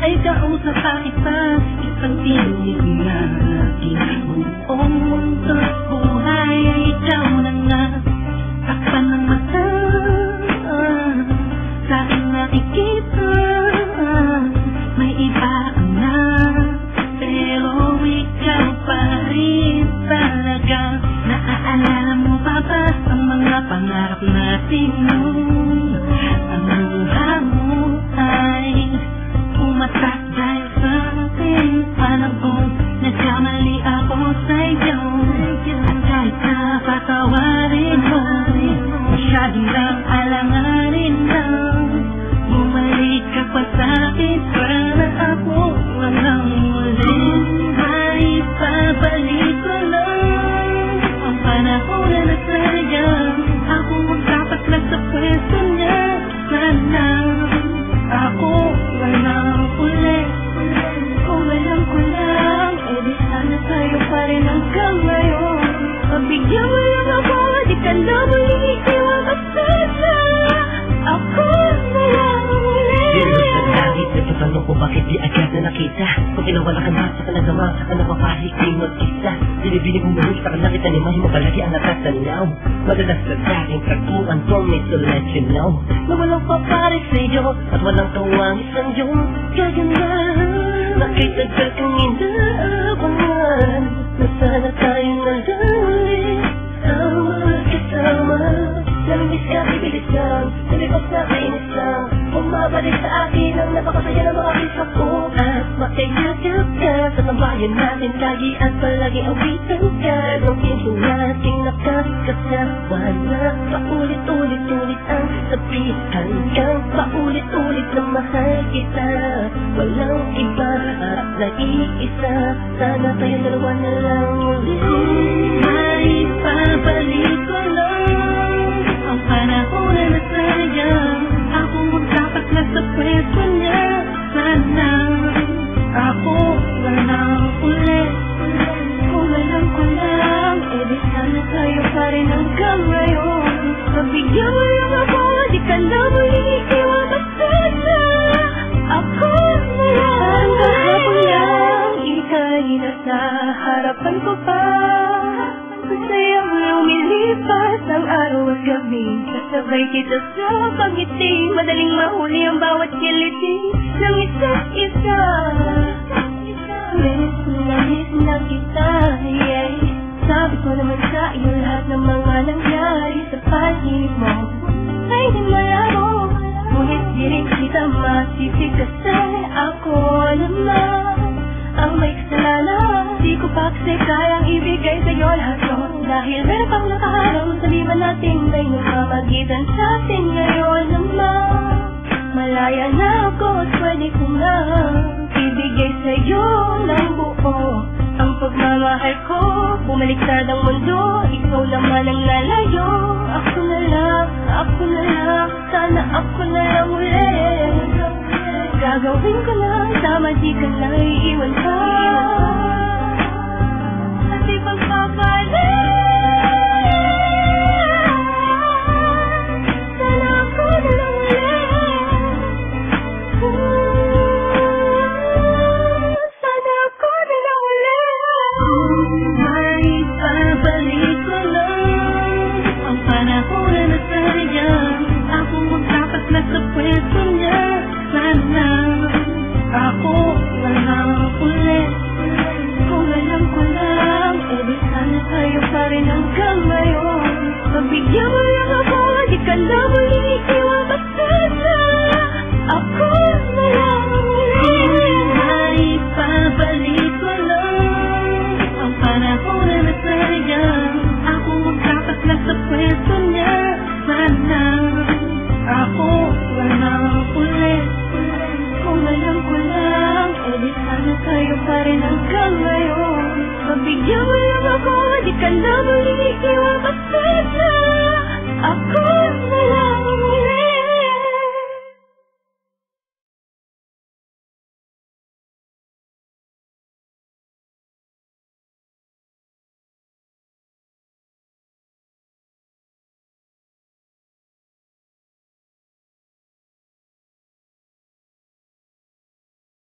ay kausap pa kita. Isang tinig na aking buong munto't buhay ay ikaw na nga. Takpan ng mata, sa aking nakikita, may iba na, pero ikaw pa rin talaga. Naaalala mo pa ba ang mga pangarap natin noon? Ang luha mo ay umatak dahil sa akin. Panahon nagkamali ako sa'yo, kahit na patawarin mo, masyadong lang alanganin lang. Bumalik ka pa sa'kin para ako walang muling maipabalik ko lang. Ang panahon na nagsayang, ako ang dapat lang sa pwesto niya. Sana ako walang ulit. Kung alam ko lang, di sana tayo pa rin hanggang ngayon. Pabigyan mo lang ako, di ka na muling ikiwan masaya. Ako walang ulit. Dinulog sa langit, nagtatanong ko bakit di agad na nakita. Kung kinawala ka na sa kanagawa, ano mapahalik di mag-isa. Dinibinig mo mahus, saka nakita ni Mahi mo palagi ang nakatanaw. Madalas sa dating kaguan, told me to let you know na walang paparik sa'yo at walang kawangis ang iyong kaganda. Nakitagal kong inaabangan na sana tayo nalalit ang magkasama. Namiss ka, ibilis lang, nalibas na kainis lang. Bumabalik sa akin ang napakasaya ng mga bisa ko. At makayagap ka sa tambayan natin lagi at palagi awitan ka ng pinto nating nakakasawa na paulit-ulit-ulit ang sabihan kang paulit-ulit na mahal kita. Walang iba at nag-iisa, sana tayo dalawa na lang ulit. Maipabalik ko lang ang panahon na nasayang, ako ang dapat na sa pwesto niya. Sana ako walang ulit. Kung alam ko lang, di sana tayo pa rin hanggang ngayon. Pabigyan mo lang ako, di ka na muling ikiwan masaya. Ako walang ulit. Ika'y nasa harapan ko pa. Masayang lumilipas ang araw at gabi. Kasabay kita sa pagngiti, madaling mahuli ang bawat kiliti ng isa't isa. Nais na kita, yeah. Sabi ko naman sa iyo lahat ng mga nangyari sa paligid mo ay di malabo, ngunit di rin kita masisig kasi ako naman ang may kasalanan. Di ko pa kasi kayang ibigay sa'yo lahat yun, dahil meron pang nakaharap sa liman natin may nagmamagitan sa atin. Ngayon naman malaya na ako at pwede ko na ibigay sa'yo ng buo ang pagmamahal ko. Bumaliktad ang mundo, ikaw naman ang lalayo. Ako na lang, sana ako na lang ulit. Gagawin ko lang, tama di ka na iiwan pa. At di pagpapalit, sana ako na lang ulit. Sana ako na lang ulit. Maipabalik ko lang ang panahon na nasayang, ako ang dapat na sa pwesto niya. Sana ako walang ulit. Kung alam ko lang, di sana tayo pa rin hanggang ngayon. Pabigyan mo lang ako, di ka na muling ikiwan masaya. Ako walang ulit. Maipabalik ko lang ang panahon na nasayang, ako ang dapat na sa pwesto niya. Sana ako walang ulit. Kung alam ko lang, di sana tayo pa rin hanggang ngayon. Pabigyan mo lang ako, di ka na muling ikiwan masaya. Ako